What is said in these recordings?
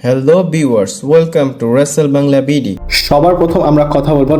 Hello viewers, welcome to Wrestle Bangla BD. সবার প্রথম আমরা কথা বলবো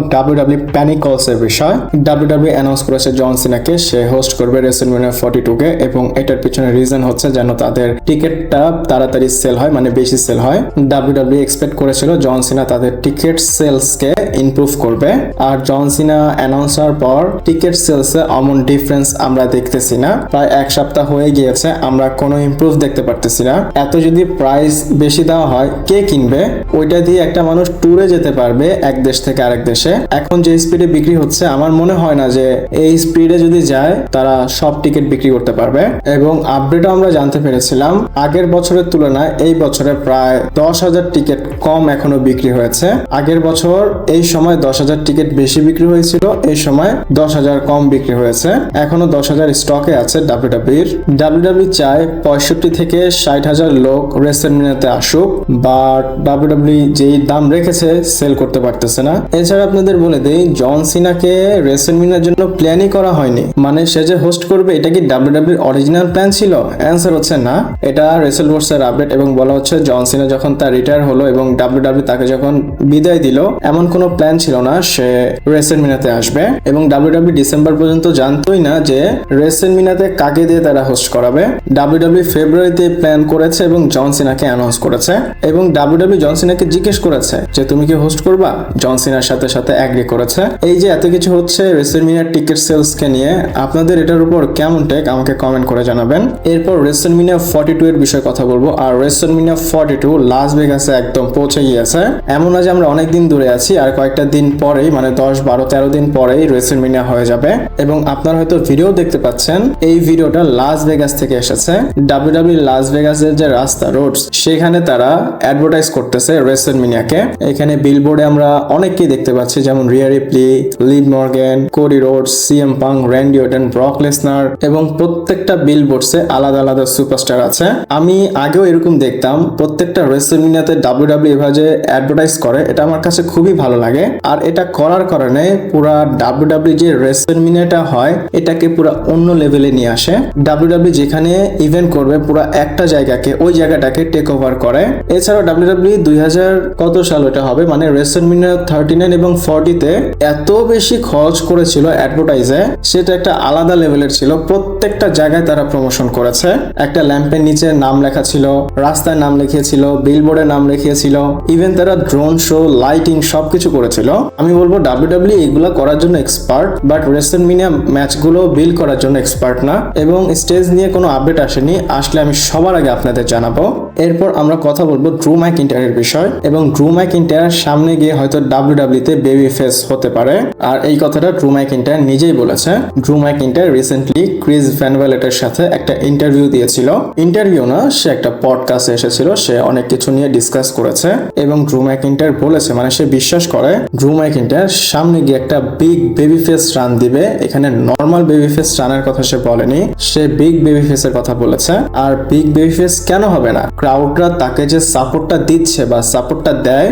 WWE প্যানিক কলস এর বিষয়। WWE অ্যানাউন্স করেছে জন সিনাকে সে হোস্ট করবে WrestleMania 42 কে, এবং এটার পিছনে রিজন হচ্ছে যেন তাদের টিকিটটা তাড়াতাড়ি সেল হয়, মানে বেশি সেল হয়। WWE এক্সপেক্ট করেছিল জন সিনা তাদের টিকিট সেলস কে ইমপ্রুভ করবে, আর জন সিনা অ্যানাউন্স হওয়ার পর টিকিট সেলসে অমন ডিফারেন্স আমরা দেখতেছি না। প্রায় এক সপ্তাহ হয়ে গিয়েছে, আমরা কোনো ইমপ্রুভ দেখতে পারতেছি না। এত যদি প্রাইস বেশি দেওয়া হয় কে কিনবে? ওইটা দিয়ে একটা মানুষ ট্যুরে যেতে পারবে এক দেশ থেকে আরেক দেশে। এখন যে স্পিডে বিক্রি হচ্ছে আমার মনে হয় না যে এই স্পিডে যদি যায় তারা সব টিকিট বিক্রি করতে পারবে। এবং আপডেটও আমরা জানতে পেরেছিলাম আগের বছরের তুলনায় এই বছরে প্রায় 10,000 টিকিট কম এখনো বিক্রি হয়েছে। আগের বছর এই সময় 10,000 টিকিট বেশি বিক্রি হয়েছিল, এই সময় 10,000 কম বিক্রি হয়েছে। এখনো 10,000 স্টকে আছে WWE-র। WWE চায় 65 থেকে 60,000 লোক রেসলম্যানিয়াতে আসুক, বাট WWE যেই দাম রেখেছে সেল করতে পারতেছে না। এছাড়া আপনাদের বলে দেই, জন সিনাকে রেসলম্যানিয়ার জন্য প্ল্যানই করা হয়নি। মানে সে যে হোস্ট করবে এটা কি WWE অরিজিনাল প্ল্যান ছিল? অ্যান্সার হচ্ছে না। এটা রেসলভার্সের আপডেট, এবং বলা হচ্ছে জন সিনা যখন তার রিটায়ার হলো এবং WWE তাকে যখন বিদায় দিল, এমন কোনো প্ল্যান ছিল না সে রেসলম্যানিয়াতে আসবে। এবং WWE ডিসেম্বর পর্যন্ত জানতোই না যে রেসলম্যানিয়াতে কাকে দিয়ে তারা হোস্ট করাবে। WWE ফেব্রুয়ারিতে প্ল্যান করেছে এবং জন সিনাকে অ্যানাউন্স করেছে, এবং WWE জন সিনাকে জিজ্ঞেস করেছে যে তুমি কি হোস্ট করবা? জন সিনার সাথে সাথে এগ্রি করেছে। এই যে এত কিছু হচ্ছে রেসলম্যানিয়ার টিকিট সেলস কে নিয়ে, আপনাদের এটার উপর কেমন টেক আমাকে কমেন্ট করে জানাবেন। এরপর WrestleMania 42 এর বিষয়ে কথা বলবো। আর WrestleMania 42 লাস ভেগাসে একদম পৌঁছে গিয়েছে। এমন না যে আমরা অনেক দিন দূরে আছি, আর কয়েকটা দিন পরেই, মানে 10, 12, 13 দিন পরেই WrestleMania হয়ে যাবে। এবং আপনারা হয়তো ভিডিও দেখতে পাচ্ছেন, এই ভিডিওটা লাস ভেগাস থেকে এসেছে। WWE লাস ভেগাসের যে রাস্তা রোডস, সেখানে তারা অ্যাডভার্টাইজ করতেছে WrestleMania-কে। এখানে বিলবোর্ডে আমরা অনেককেই দেখতে পাচ্ছি, যেমন Rhea Ripley, Liv Morgan, Cody Rhodes, CM Punk, Randy Orton, Brock Lesnar, এবং প্রত্যেকটা বিলবোর্ডসে আলাদা আলাদা সুপারস্টার আছে। আমি আগেও এরকম দেখতাম, প্রত্যেকটা WrestleMania-তে WWE এভাবে অ্যাডভার্টাইজ করে, এটা আমার কাছে খুবই ভালো লাগে। আর এটা করার কারণে পুরা WWE যে WrestleMania-টা হয় এটাকে পুরা অন্য লেভেলে নিয়ে আসে। WWE যেখানে ইভেন্ট করবে পুরা একটা জায়গাকে, ওই জায়গাটাকে টেক ওভার করে। এছাড়াও WWE 2000 কত সাল এটা হবে, মানে WrestleMania 39 এবং 40-তে এত বেশি খরচ করেছিল অ্যাডভার্টাইজে, সেটা একটা আলাদা লেভেলের ছিল। প্রত্যেকটা জায়গায় তারা প্রমোশন করেছে। একটা ল্যাম্পের নিচে নাম লেখা ছিল, রাস্তায় নাম লিখিয়েছিল, বিলবোর্ডে নাম লিখিয়েছিল, ইভেন তারা ড্রোন শো, লাইটিং সবকিছু করেছিল। আমি বলবো WWE এগুলো করার জন্য এক্সপার্ট, বাট WrestleMania ম্যাচগুলো বিল করার জন্য এক্সপার্ট না। এবং স্টেজ নিয়ে কোনো আপডেট আসেনি, আসলে আমি সবার আগে আপনাদের জানাবো। এরপর আমরা কথা বলবো ড্রু ম্যাকইন্টায়ারের বিষয়। এবং ড্রু ম্যাকইন্টায়ার সামনে গিয়ে হয়তো WWE-তে বেবি ফেস হতে পারে, আর এই কথাটা ড্রু ম্যাকইন্টায়ার নিজেই বলেছে। ড্রু ম্যাকইন্টায়ার রিসেন্টলি ক্রিস ভ্যান ভ্যালেটের সাথে একটা ইন্টারভিউ দিয়েছিল। ইন্টারভিউ না, সে একটা পডকাস্টে এসেছিল, সে অনেক কিছু নিয়ে ডিসকাস করেছে। এবং ড্রু ম্যাকইন্টায়ার বলেছে, মানে সে বিশ্বাস করে ড্রু ম্যাকইন্টায়ার সামনে গিয়ে একটা বিগ বেবি ফেস রান দিবে। এখানে নর্মাল বেবি ফেস রানের কথা সে বলেনি, সে বিগ বেবি ফেসের কথা বলেছে। আর বিগ বেবি ফেস কেন হবে না? ক্রাউডরা তাকে যে সাপোর্টটা দিচ্ছে বা সাপোর্টটা দেয়,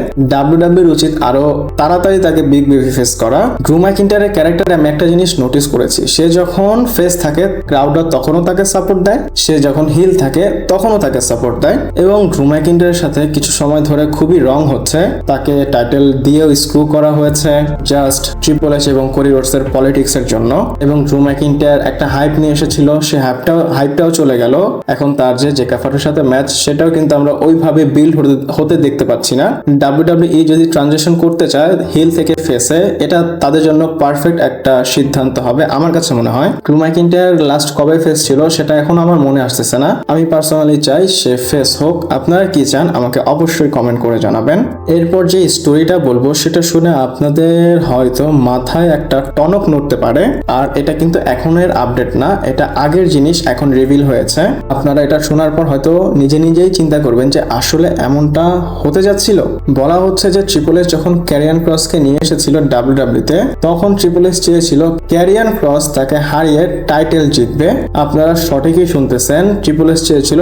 WWE উচিত আরো তাড়াতাড়ি তাকে বিগ বেবি ফেস করা। ড্রু ম্যাকইন্টায়ারের ক্যারেক্টারে আমি একটা জিনিস নোটিস করেছি, সে যখন ফেস থাকে ক্রাউডরা তখনও তাকে সাপোর্ট দেয়, সে যখন হিল থাকে তখনও তাকে সাপোর্ট দেয়। এবং ড্রু ম্যাকইন্টায়ারের সাথে কিছু সময় ধরে খুবই রং হচ্ছে, তাকে টাইটেল দিয়েও স্ক্রু করা হয়েছে জাস্ট ট্রিপল এইচ এবং কোডি রোডসের পলিটিক্স এর জন্য। এবং ড্রু ম্যাকইন্টায়ার একটা হাইপ নিয়ে এসেছিল, সে হাইপটাও চলে গেল। এখন তার যে জেকাফারের সাথে ম্যাচ, সেটাও কিন্তু আমরা ওইভাবে বিল্ড হতে দেখতে পাচ্ছি না। WWE যদি ট্রানজিশন করতে চায় হিল থেকে ফেসে, এটা তাদের জন্য পারফেক্ট একটা সিদ্ধান্ত হবে আমার কাছে মনে হয়। ড্রু ম্যাকইন্টায়ার লাস্ট কবে ফেস ছিল সেটা এখন আমার মনে আসতেছে না। আমি পার্সোনালি চাই সে ফেস হোক। আপনারা কি চান আমাকে অবশ্যই কমেন্ট করে জানাবেন। এরপর যে স্টোরিটা বলবো সেটা শুনে আপনাদের হয়তো মাথায় একটা টনক নড়তে পারে, আর এটা কিন্তু এখনের আপডেট না, এটা আগের জিনিস এখন রিভিল হয়েছে। আপনারা এটা শোনার পর হয়তো নিজেই চিন্তা করবেন যে আসলে এমনটা হতে যাচ্ছিল। বলা হচ্ছে যে ট্রিপল এইচ যখন ক্যারিয়ান ক্রসকে নিয়ে এসেছিল WWE-তে, তখন ট্রিপল এইচ চেয়েছিল ক্যারিয়ান ক্রস তাকে হারিয়ে টাইটেল জিতবে। আপনারা সঠিকই শুনতেছেন, ট্রিপল এইচ চেয়েছিল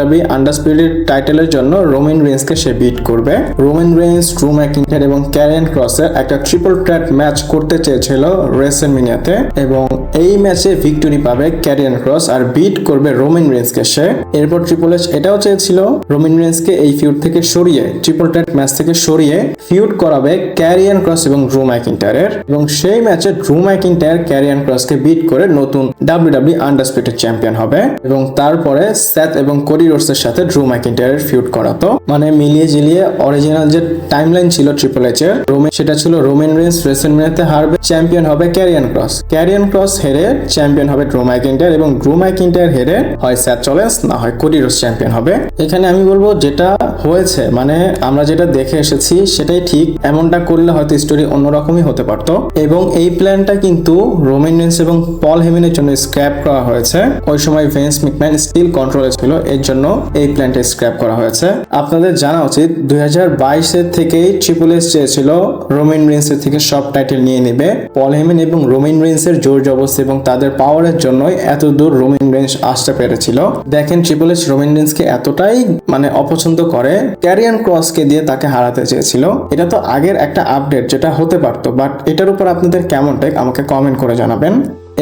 WWE আন্ডারস্পিরিটেড টাইটেলের জন্য রোমান রেইন্সকে সে বিট করবে। রোমান রেইন্স, ড্রু ম্যাকইন্টায়ার এবং ক্যারিয়ান ক্রসের একটা ট্রিপল থ্রেট ম্যাচ করতে চেয়েছিল WrestleMania-তে, এবং এই ম্যাচে ভিক্টরি পাবে ক্যারিয়ান ক্রস আর বিট করবে রোমান রেইন্সকে সে। এরপর ট্রিপল এইচ এটাও চেয়েছিল রোমান রেইন্সকে রিন্সকে এই ফিউড থেকে সরিয়ে ট্রিপল থ্রেট ম্যাচ থেকে সরিয়ে ফিউড করাবে ক্যারিয়ান ক্রস এবং ড্রু ম্যাকিন্টায়ারের, এবং সেই ম্যাচে ড্রু ম্যাকিন্টায়ার ক্যারিয়ান ক্রসকে বিট করে নতুন WWE আন্ডারস্পিটেড চ্যাম্পিয়ন হবে, এবং তারপরে সেথ এবং কোডি রোডসের সাথে ড্রু ম্যাকিন্টায়ারের ফিউড করাতো। মানে মিলিয়ে জিলিয়ে অরিজিনাল যে টাইমলাইন ছিল ট্রিপল এইচ এর, সেটা ছিল রোমান রেন্স রেসলম্যানিয়াতে হারবে, চ্যাম্পিয়ন হবে ক্যারিয়ান ক্রস হেরে চ্যাম্পিয়ন হবে ড্রু ম্যাকিন্টায়ার, এবং ড্রু ম্যাকিন্টায়ার হেরে হয় সেথ রলিন্স না হয় কোডি রোডস চ্যাম্পিয়ন হবে। এখানে আমি বলবো যেটা হয়েছে মানে আমরা যেটা দেখে এসেছি সেটাই ঠিক, এমনটা করলে হয়তো স্টোরি অন্যরকমই হতে পারতো। এবং এই প্ল্যানটা কিন্তু রোমান রেন্স এবং পল হেমেনের জন্য স্ক্র্যাপ করা হয়েছে। ওই সময় ভিন্স ম্যাকম্যান স্টিল কন্ট্রোলে ছিল, এর জন্য এই প্ল্যানটা স্ক্র্যাপ করা হয়েছে। আপনাদের জানা উচিত 2022 থেকেই ট্রিপল এইচ চেয়েছিল রোমান রেন্সের থেকে সব টাইটেল নিয়ে নেবে। পল হেমেন এবং রোমান রেন্সের জোর জবরদস্তি এবং তাদের পাওয়ারের জন্যই এত দূর রোমান রেন্স আসতে পেরেছিল। দেখেন ট্রিপল এইচ রোমান রেন্সকে এতটাই মানে অপছন্দ করে ক্যারিয়ান ক্রসকে দিয়ে তাকে হারাতে চেয়েছিল। এটা তো আগের একটা আপডেট যেটা হতে পারতো, বাট এটার উপর আপনাদের কেমন টেক আমাকে কমেন্ট করে জানাবেন।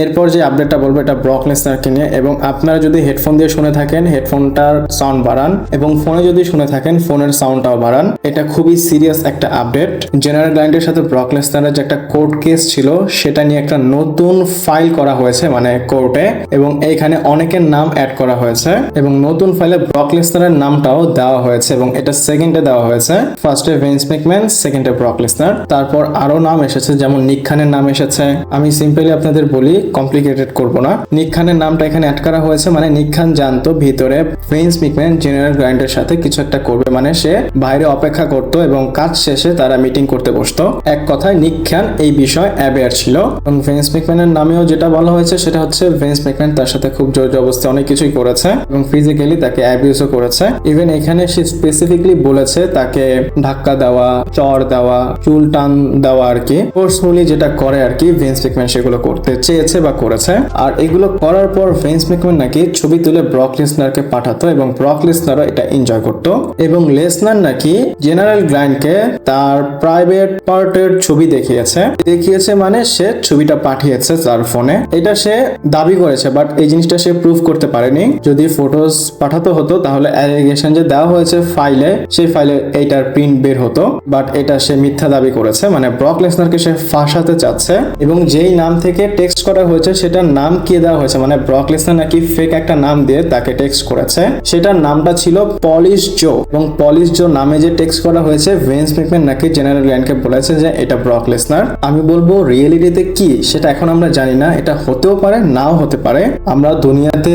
এরপর যে আপডেটটা বলবো এটা ব্রক লেসনারকে নিয়ে, এবং আপনারা যদি হেডফোন দিয়ে শুনে থাকেন হেডফোনটার সাউন্ড বাড়ান, এবং ফোনে যদি শুনে থাকেন ফোনের সাউন্ডটাও বাড়ান। এটা খুবই সিরিয়াস একটা আপডেট। জেনারেল গ্রাইন্ডের সাথে ব্রক লেসনারের যে একটা কোর্ট কেস ছিল সেটা নিয়ে একটা নতুন ফাইল করা হয়েছে মানে কোর্টে, এবং এইখানে অনেকের নাম অ্যাড করা হয়েছে, এবং নতুন ফাইলে ব্রক লেসনারের নামটাও দেওয়া হয়েছে, এবং এটা সেকেন্ডে দেওয়া হয়েছে। ফার্স্টে ভিন্স ম্যাকম্যান, সেকেন্ডে ব্রক লেসনার, তারপর আরো নাম এসেছে যেমন নিক খানের নাম এসেছে। আমি সিম্পলি আপনাদের বলি, কমপ্লিকেটেড করবো না। নিক খানের নামটা এখানে অ্যাড করা হয়েছে, মানে নিক খান জানতো ভিতরে ভিন্স ম্যাকম্যান জেনারেল গ্রাইন্ডের সাথে কিছু একটা করবে, মানে সে বাইরে অপেক্ষা করতো এবং কাজ শেষে তারা মিটিং করতে বসতো। এক কথায় নিক খান এই বিষয় অ্যাওয়্যার ছিল। এবং ভিন্স ম্যাকম্যানের নামেও যেটা বলা হয়েছে সেটা হচ্ছে ভিন্স ম্যাকম্যান তার সাথে খুব জোর জবরদস্তি অনেক কিছুই করেছে এবং ফিজিক্যালি তাকে অ্যাবিউজও করেছে। ইভেন এখানে সে স্পেসিফিকলি বলেছে তাকে ধাক্কা দেওয়া, চড় দেওয়া, চুল টান দেওয়া আর কি, ফোর্সফুলি যেটা করে আর কি ভিন্স ম্যাকম্যান সেগুলো করতে চেয়েছে বা করেছে। আর এগুলো করার পর ভিন্স ম্যাকম্যান নাকি ছবি তুলে ব্রক লেসনারকে পাঠাতো, এবং ব্রক লেসনারও এটা এনজয় করতো, এবং লেসনার নাকি জেনারেল গ্রাইন্ডকে তার প্রাইভেট পার্টের ছবি দেখিয়েছে মানে সে ছবিটা পাঠিয়েছে তার ফোনে, এটা সে দাবি করেছে, বাট এই জিনিসটা সে প্রুফ করতে পারেনি। যদি ফটোস পাঠাতে হতো তাহলে অ্যালিগেশন যে দেওয়া হয়েছে ফাইলে, সেই ফাইলে এইটার প্রিন্ট বের হতো, বাট এটা সে মিথ্যা দাবি করেছে, মানে ব্রক লেসনারকে সে ফাঁসাতে চাচ্ছে। এবং যেই নাম থেকে টেক্সট করা হয়েছে সেটার নাম কি দেওয়া হয়েছে, মানে ব্রক লেসনার নাকি ফেক একটা নাম দিয়ে তাকে টেক্সট করেছে, সেটার নামটা ছিল পলিশ জো, এবং পলিশ জো নামে যে টেক্সট করা হয়েছে ভিন্স ম্যাকম্যান নাকি জেনারেল গ্রাইন্ডকে বলেছে যে এটা ব্রক লেসনার। আমি বলবো রিয়েলিটিতে কি সেটা এখন আমরা জানি না, এটা হতেও পারে নাও হতে পারে। আমরা দুনিয়াতে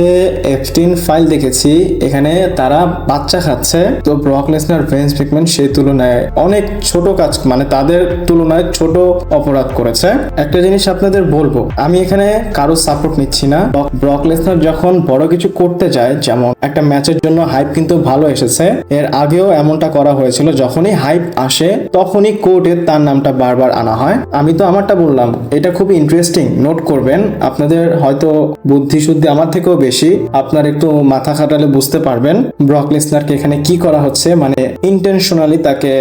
এপস্টিন ফাইল দেখেছি, এখানে তারা বাচ্চা খাচ্ছে, তো ব্রক লেসনার ভিন্স ম্যাকম্যান সেই তুলনায় অনেক ছোট কাজ, মানে তাদের তুলনায় ছোট অপরাধ করেছে। একটা জিনিস আপনাদের বলবো, আমি এখানে কারো সাপোর্ট নিচ্ছি না। ব্রক লেসনার যখন বড় কিছু করতে যায়, যেমন একটা ম্যাচের জন্য হাইপ কিন্তু ভালো এসেছে, এর আগেও এমনটা করা হয়েছিল, যখনই হাইপ আসে তখনই কোর্টে তার নামটা বারবার আনা হয়। আমি তো আমারটা বললাম, এটা খুবই ইন্টারেস্টিং, নোট করবেন। আপনাদের হয়তো বুদ্ধি শুদ্ধি আমার থেকেও বেশি, আপনার একটু মাথা খাটালে বুঝতে পারবেন ব্রক লেসনারকে এখানে কি করা হচ্ছে, মানে ইন্টেনশনালি তাকে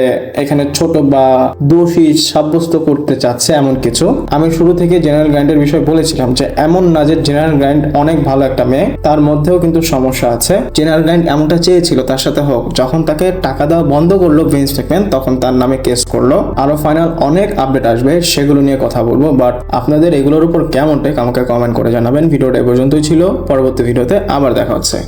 এখানে ছোট বা দোষী সাব্যস্ত করতে চাচ্ছে এমন কিছু। আমি শুরু থেকে জেনারেল গ্রাইন্ডের বিষয় বলেছিলাম যে এমন না যে জেনারেল গ্রাইন্ড অনেক ভালো একটা মেয়ে, তার মধ্যেও কিন্তু সমস্যা আছে। জেনারেল গ্রাইন্ড এমনটা চেয়েছিল তার সাথে হোক, যখন তাকে টাকা দেওয়া বন্ধ করলো ভিন্স ম্যাকম্যান তখন তার নামে কেস করলো। আরো ফাইনাল অনেক আপডেট আসবে, সেগুলো নিয়ে কথা বলবো, বাট আপনাদের এগুলোর উপর কেমন টেক আমাকে কমেন্ট করে জানাবেন। ভিডিওটা এ পর্যন্তই ছিল, পরবর্তী ভিডিওতে আবার দেখা হচ্ছে।